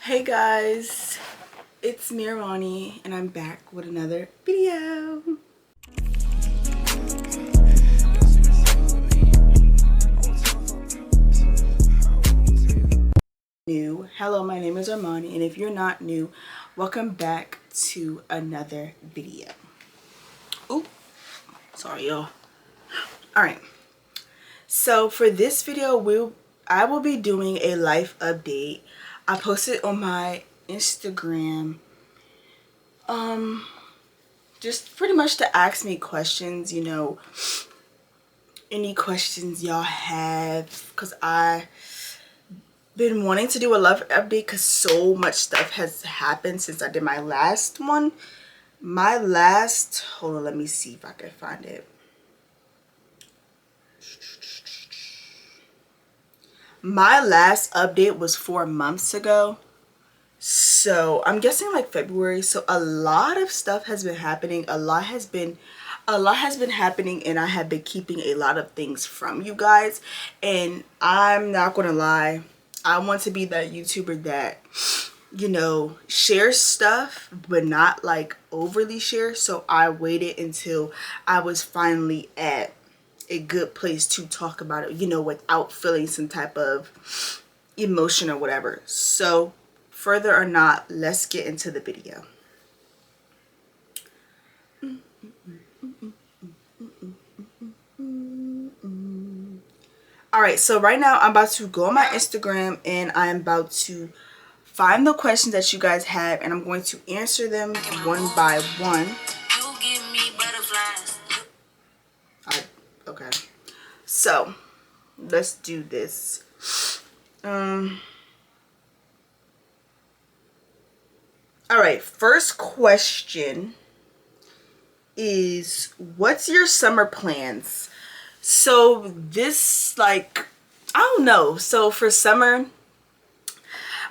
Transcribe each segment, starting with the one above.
Hey guys, it's Mirani and I'm back with another video. Hello, my name is Armani, and if you're not new, welcome back to another video. Oh, sorry y'all. Alright, so for this video I will be doing a life update. I posted on my Instagram just pretty much to ask me questions, any questions y'all have, because I been wanting to do a life update because so much stuff has happened since I did my last one. Hold on, let me see if I can find it. My last update was 4 months ago, so I'm guessing like February. So a lot of stuff has been happening. A lot has been happening, and I have been keeping a lot of things from you guys. And I'm not gonna lie, I want to be that YouTuber that, shares stuff but not like overly share. So I waited until I was finally at a good place to talk about it, without feeling some type of emotion or whatever. So further or not, let's get into the video. Alright, so right now I'm about to go on my Instagram and I'm about to find the questions that you guys have, and I'm going to answer them one by one. Okay, so let's do this. Alright, first question is, what's your summer plans? So this, I don't know. So for summer,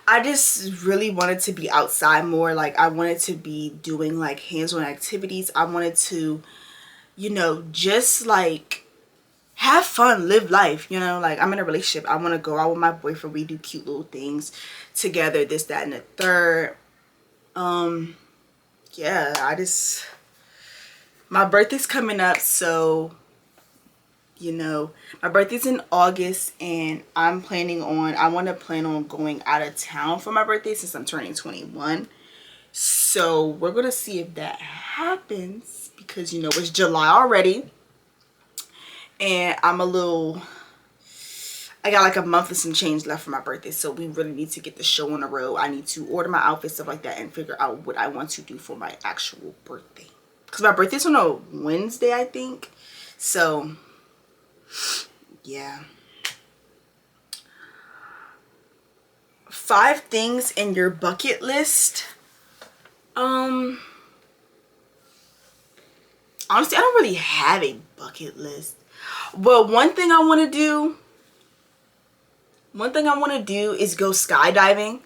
I just really wanted to be outside more. Like, I wanted to be doing like hands-on activities. I wanted to, just like have fun, live life, like I'm in a relationship. I want to go out with my boyfriend. We do cute little things together, this, that, and the third. Yeah, my birthday's coming up, so my birthday's in August, and I want to plan on going out of town for my birthday since I'm turning 21. So we're gonna see if that happens, because it's July already, and I got like a month and some change left for my birthday. So we really need to get the show on the road. I need to order my outfit, stuff like that, and figure out what I want to do for my actual birthday, because my birthday's on a Wednesday, I think. So yeah. 5 things in your bucket list. Honestly, I don't really have a bucket list. Well, one thing I want to do is go skydiving.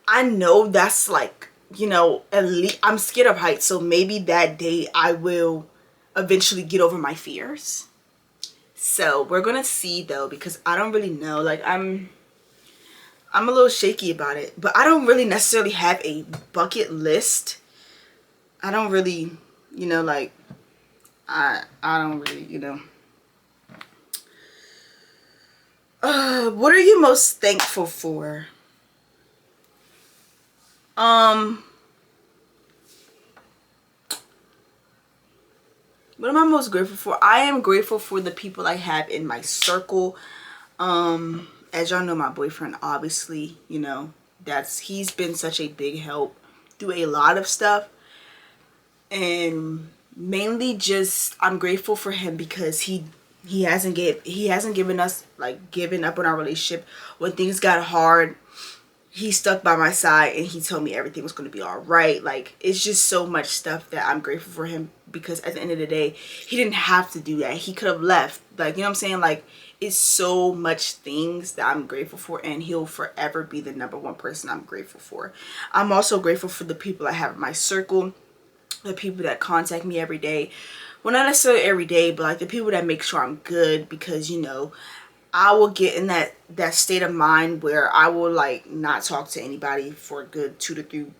I know that's like, at least I'm scared of heights, so maybe that day I will eventually get over my fears. So we're gonna see though, because I don't really know. Like, I'm a little shaky about it, but I don't really necessarily have a bucket list. I don't really, like, I don't really, what are you most thankful for? What am I most grateful for? I am grateful for the people I have in my circle. As y'all know, my boyfriend, obviously, he's been such a big help through a lot of stuff. And mainly just, I'm grateful for him because he hasn't given us, like, given up on our relationship. When things got hard, he stuck by my side and he told me everything was going to be all right. Like, it's just so much stuff that I'm grateful for him, because at the end of the day, he didn't have to do that. He could have left. Like, you know what I'm saying? Like, it's so much things that I'm grateful for, and he'll forever be the #1 person I'm grateful for. I'm also grateful for the people I have in my circle, the people that contact me every day. Well, not necessarily every day, but like the people that make sure I'm good, because I will get in that state of mind where I will like not talk to anybody for a good 2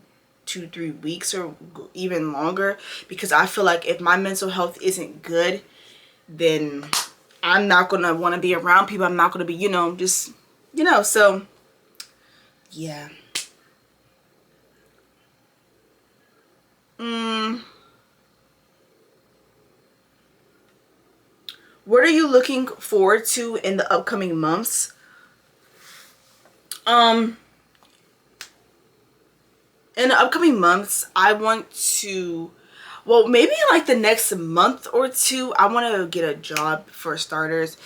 to 3 weeks or even longer, because I feel like if my mental health isn't good, then I'm not gonna want to be around people. I'm not gonna be, just, so yeah. What are you looking forward to in the upcoming months? Um, in the upcoming months, I want to, well, maybe in like the next month or two, I want to get a job for starters.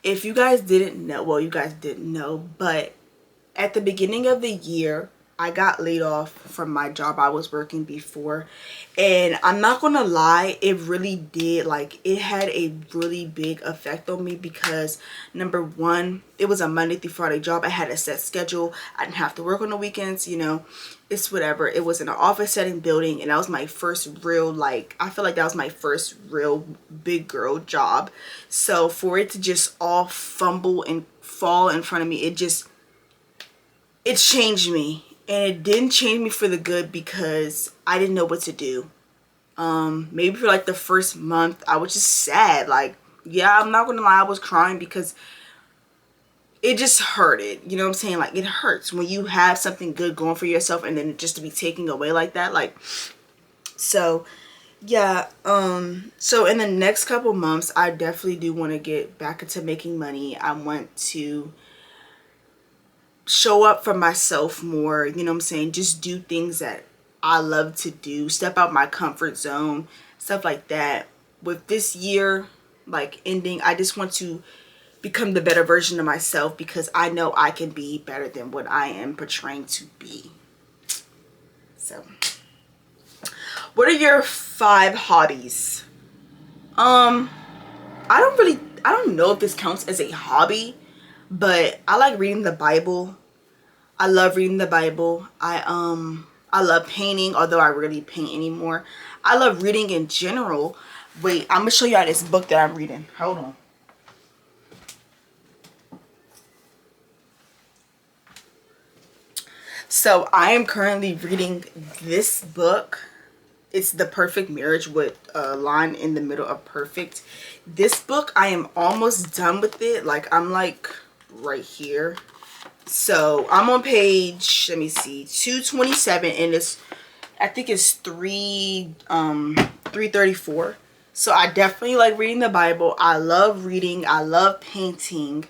If you guys didn't know, well, you guys didn't know, but at the beginning of the year, I got laid off from my job I was working before, and I'm not gonna lie, it really did, like, it had a really big effect on me, because number one, it was a Monday through Friday job. I had a set schedule. I didn't have to work on the weekends, it's whatever. It was in an office setting building, and that was my first real, like, I feel like that was my first real big girl job. So for it to just all fumble and fall in front of me, it changed me. And it didn't change me for the good, because I didn't know what to do. Maybe for like the first month, I was just sad. Like, yeah, I'm not gonna lie, I was crying, because it just hurted. You know what I'm saying? Like, it hurts when you have something good going for yourself, and then just to be taken away like that. Like, so yeah. So in the next couple months, I definitely do want to get back into making money. I want to show up for myself more, you know what I'm saying? Just do things that I love to do, step out my comfort zone, stuff like that. With this year like ending, I just want to become the better version of myself, because I know I can be better than what I am portraying to be. So, what are your 5 hobbies? I don't know if this counts as a hobby, but I like reading the Bible. I love reading the Bible. I love painting, although I rarely paint anymore. I love reading in general. Wait, I'm gonna show y'all this book that I'm reading. Hold on. So I am currently reading this book. It's The Perfect Marriage, with a line in the middle of perfect. This book, I am almost done with it. Like, I'm like right here. So I'm on page, let me see, 227, and I think it's 334. So I definitely like reading the Bible. I love reading. I love painting.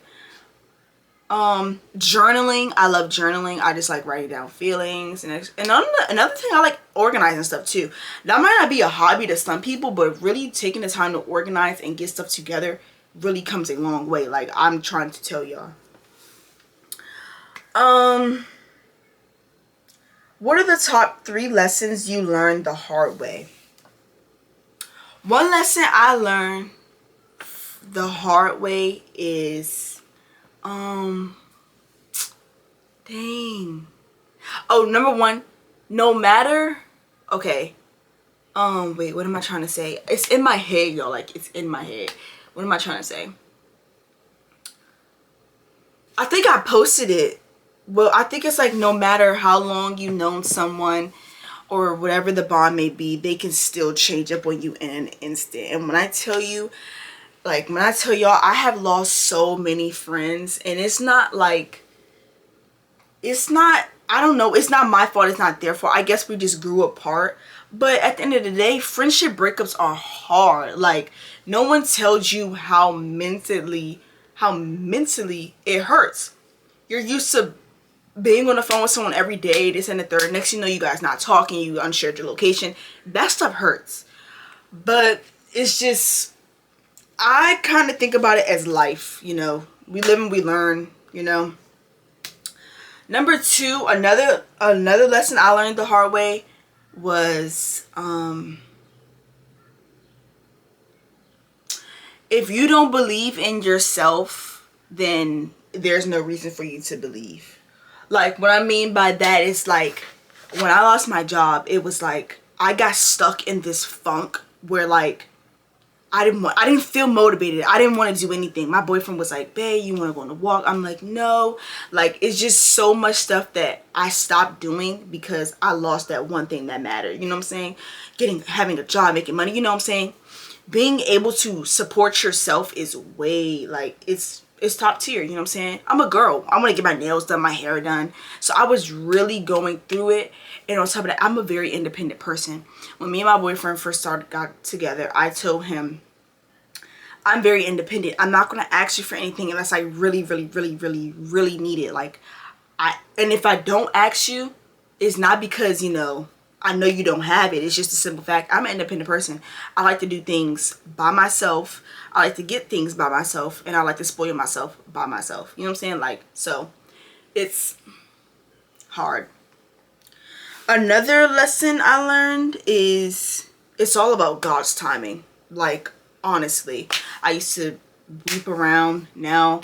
Journaling. I love journaling. I just like writing down feelings, and another thing, I like organizing stuff too. That might not be a hobby to some people, but really taking the time to organize and get stuff together really comes a long way. Like, I'm trying to tell y'all. What are the top 3 lessons you learned the hard way? One lesson I learned the hard way is, dang. Oh, number 1, no matter, okay. Wait, what am I trying to say? It's in my head, y'all. Like, it's in my head. What am I trying to say? I think I posted it. Well, I think it's like, no matter how long you've known someone or whatever the bond may be, they can still change up on you in an instant. And when I tell you, like, when I tell y'all, I have lost so many friends, and it's not like, I don't know, it's not my fault, it's not their fault. I guess we just grew apart. But at the end of the day, friendship breakups are hard. Like, no one tells you how mentally it hurts. You're used to being on the phone with someone every day, this and the third. Next you know, you guys not talking, you unshared your location. That stuff hurts. But it's just, I kind of think about it as life, we live and we learn, Number 2, another lesson I learned the hard way was, if you don't believe in yourself, then there's no reason for you to believe. Like, what I mean by that is, like, when I lost my job, it was like I got stuck in this funk where, like, I didn't feel motivated. I didn't want to do anything. My boyfriend was like, babe, you want to go on a walk? I'm like, no. Like, it's just so much stuff that I stopped doing because I lost that one thing that mattered. You know what I'm saying? Having a job, making money. You know what I'm saying? Being able to support yourself is way, like, it's top tier. You know what I'm saying? I'm a girl. I want to get my nails done, my hair done. So I was really going through it. And on top of that, I'm a very independent person. When me and my boyfriend first got together, I told him, I'm very independent. I'm not going to ask you for anything unless I really, really, really, really, really need it. Like, and if I don't ask you, it's not because, you know, I know you don't have it. It's just a simple fact. I'm an independent person. I like to do things by myself. I like to get things by myself. And I like to spoil myself by myself. You know what I'm saying? Like, so it's hard. Another lesson I learned is it's all about God's timing. Like, honestly, I used to weep around. Now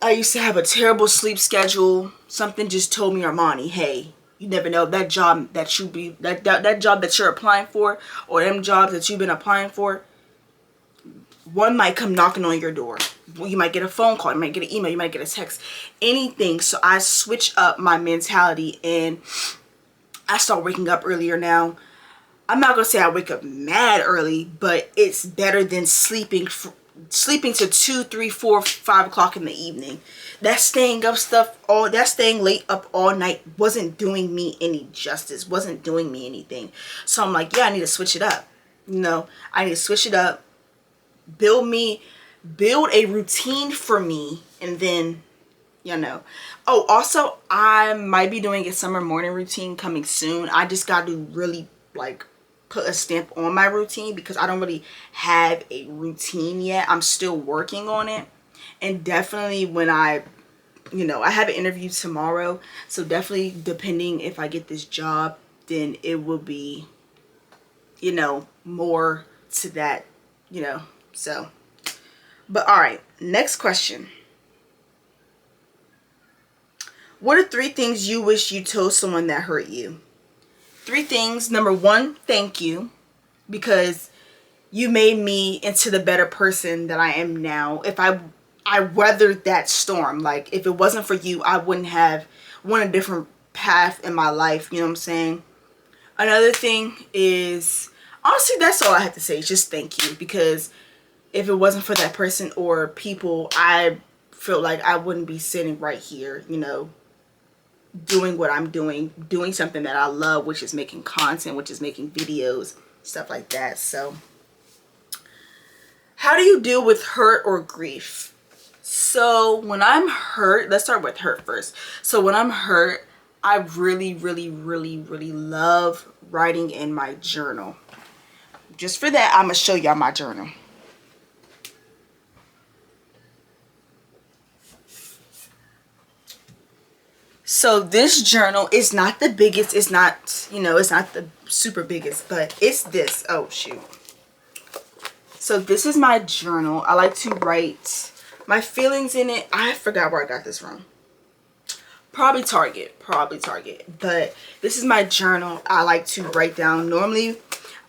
I used to have a terrible sleep schedule. Something just told me, Armani, hey, you never know, that job that that job that you're applying for, or them jobs that you've been applying for, one might come knocking on your door. You might get a phone call, you might get an email, you might get a text, anything. So I switch up my mentality and I start waking up earlier now. I'm not gonna say I wake up mad early, but it's better than sleeping to 2, 3, 4, 5 o'clock in the evening. That staying late up all night wasn't doing me any justice, wasn't doing me anything. So I'm like, yeah, I need to switch it up. You know, I need to switch it up, build a routine for me, and then, you know. Oh, also, I might be doing a summer morning routine coming soon. I just got to really, like, put a stamp on my routine because I don't really have a routine yet. I'm still working on it. And definitely when I have an interview tomorrow, so definitely depending if I get this job, then it will be, you know, more to that, you know. So, but all right, next question. What are 3 things you wish you told someone that hurt you? 3 things. Number 1, thank you, because you made me into the better person that I am now. If I weathered that storm, like if it wasn't for you, I wouldn't have went a different path in my life. You know what I'm saying? Another thing is, honestly, that's all I have to say. Just thank you, because if it wasn't for that person or people, I feel like I wouldn't be sitting right here, you know, doing what I'm doing something that I love, which is making content, which is making videos, stuff like that. So how do you deal with hurt or grief? So when I'm hurt, let's start with hurt first. So when I'm hurt, I really, really, really, really love writing in my journal. Just for that, I'm gonna show y'all my journal. So this journal is not the biggest, it's not, you know, it's not the super biggest, but it's this. Oh shoot. So this is my journal. I like to write my feelings in it. I forgot where I got this from. Probably Target, but this is my journal. I like to write down. Normally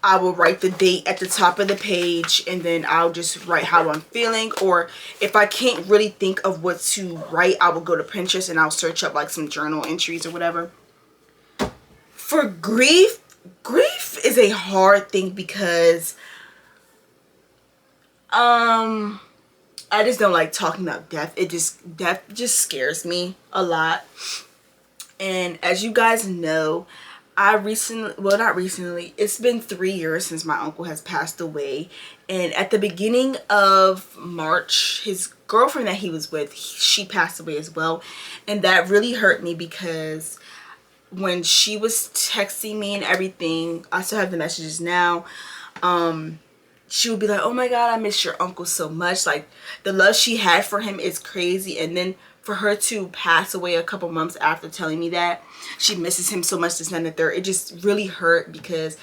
I will write the date at the top of the page, and then I'll just write how I'm feeling. Or if I can't really think of what to write, I will go to Pinterest and I'll search up like some journal entries or whatever. For grief is a hard thing because I just don't like talking about death. Death just scares me a lot. And as you guys know, it's been 3 years since my uncle has passed away. And at the beginning of March, his girlfriend that he was with, she passed away as well. And that really hurt me because when she was texting me and everything, I still have the messages now, she would be like, oh my God, I miss your uncle so much. Like, the love she had for him is crazy. And then for her to pass away a couple months after telling me that she misses him so much, this and the third, it just really hurt because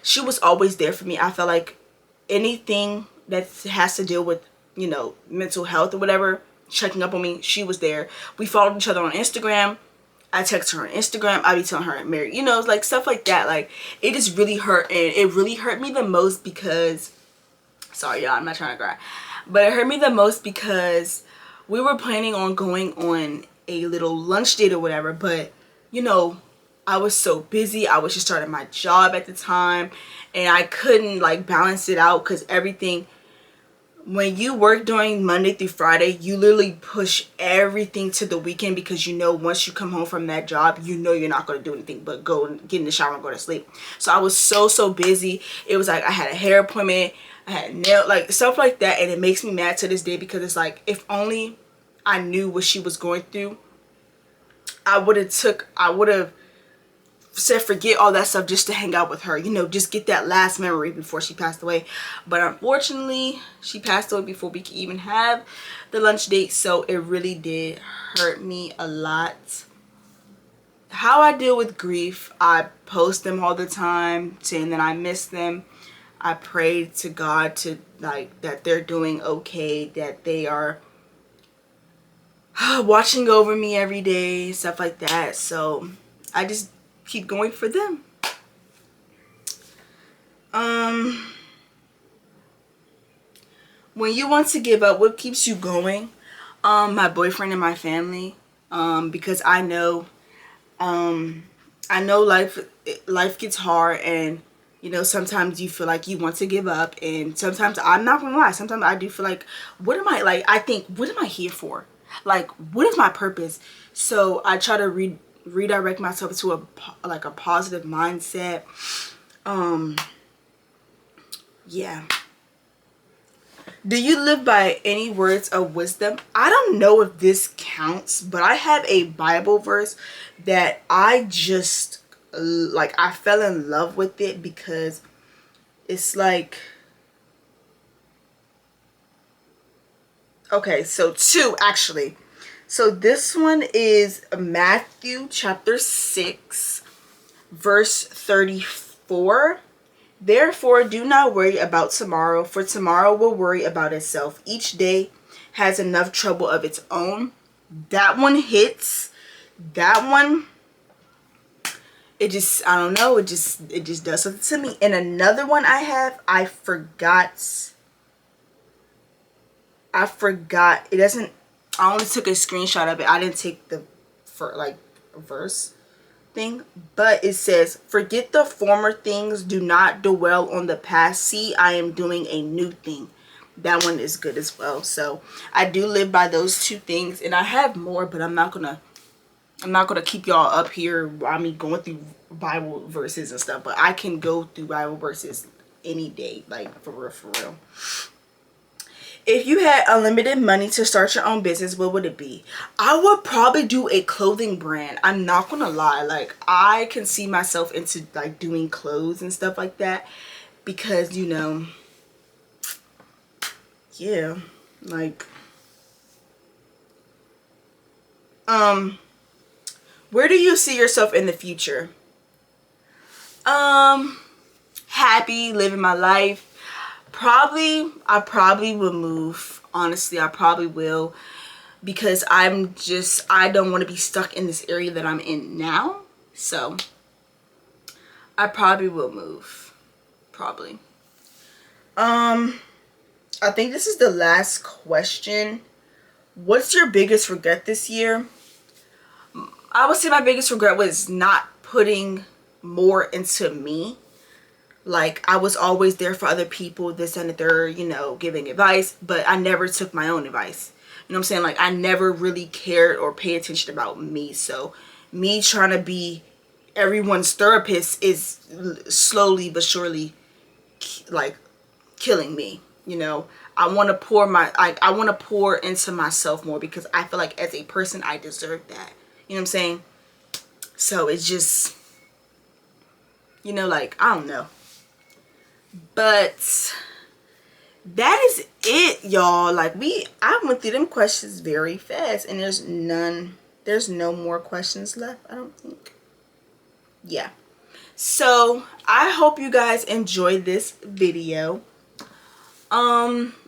she was always there for me. I felt like anything that has to deal with, you know, mental health or whatever, checking up on me, she was there. We followed each other on Instagram. I text her on Instagram. I be telling her I'm married, you know, like stuff like that. Like, it just really hurt, and it really hurt me the most because Sorry, y'all, I'm not trying to cry. But it hurt me the most because we were planning on going on a little lunch date or whatever, but you know, I was so busy. I was just starting my job at the time, and I couldn't like balance it out because everything, when you work during Monday through Friday, you literally push everything to the weekend because you know once you come home from that job, you know you're not going to do anything but go and get in the shower and go to sleep. So I was so busy. It was like I had a hair appointment, I had nail, like stuff like that, and it makes me mad to this day because it's like if only I knew what she was going through, I would have said forget all that stuff just to hang out with her, you know, just get that last memory before she passed away. But unfortunately she passed away before we could even have the lunch date, so it really did hurt me a lot. How I deal with grief, I post them all the time saying that I miss them. I pray to God to like that they're doing okay, that they are watching over me every day, stuff like that. So I just keep going for them. When you want to give up, what keeps you going? My boyfriend and my family. Because I know life gets hard, and you know sometimes you feel like you want to give up, and sometimes I'm not gonna lie, sometimes I do feel like what am I, like I think what am I here for, like what is my purpose? So I try to redirect myself to a positive mindset. Yeah. Do you live by any words of wisdom? I don't know if this counts, but I have a Bible verse that I just like, I fell in love with it because it's like, okay, so two actually. So this one is Matthew chapter 6 verse 34. Therefore, do not worry about tomorrow, for tomorrow will worry about itself. Each day has enough trouble of its own. That one hits. That one, it just, I don't know, it just does something to me. And another one I have, I forgot. It doesn't, I only took a screenshot of it. I didn't take the verse thing, but it says, forget the former things, do not dwell on the past, see I am doing a new thing. That one is good as well. So I do live by those two things, and I have more, but I'm not gonna keep y'all up here, I mean, going through Bible verses and stuff, but I can go through Bible verses any day, like for real. If you had unlimited money to start your own business, what would it be? I would probably do a clothing brand. I'm not gonna lie, like I can see myself into like doing clothes and stuff like that because, you know, yeah, like where do you see yourself in the future? Happy, living my life. I probably will move. Honestly, I probably will, because I don't want to be stuck in this area that I'm in now. So I probably will move. Probably. I think this is the last question. What's your biggest regret this year? I would say my biggest regret was not putting more into me. Like, I was always there for other people, this and the third, you know, giving advice, but I never took my own advice. You know what I'm saying? Like, I never really cared or paid attention about me. So me trying to be everyone's therapist is slowly but surely like killing me. You know, I want to pour into myself more because I feel like as a person I deserve that. You know what I'm saying? So it's just, you know, like, I don't know. But that is it, y'all. Like, I went through them questions very fast, and there's no more questions left, I don't think. Yeah. So I hope you guys enjoyed this video.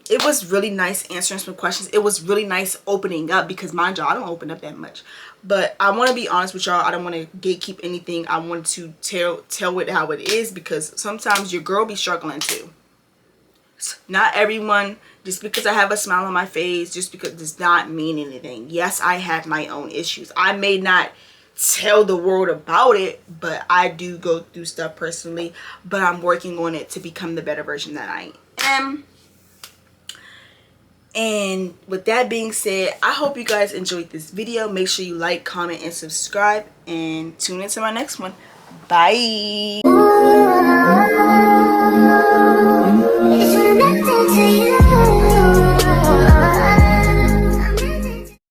It was really nice answering some questions. It was really nice opening up because, mind y'all, I don't open up that much. But I want to be honest with y'all. I don't want to gatekeep anything. I want to tell it how it is because sometimes your girl be struggling too. Not everyone, just because I have a smile on my face, just because, does not mean anything. Yes, I have my own issues. I may not tell the world about it, but I do go through stuff personally, but I'm working on it to become the better version that I am. And with that being said, I hope you guys enjoyed this video. Make sure you like, comment, and subscribe, and tune into my next one. Bye.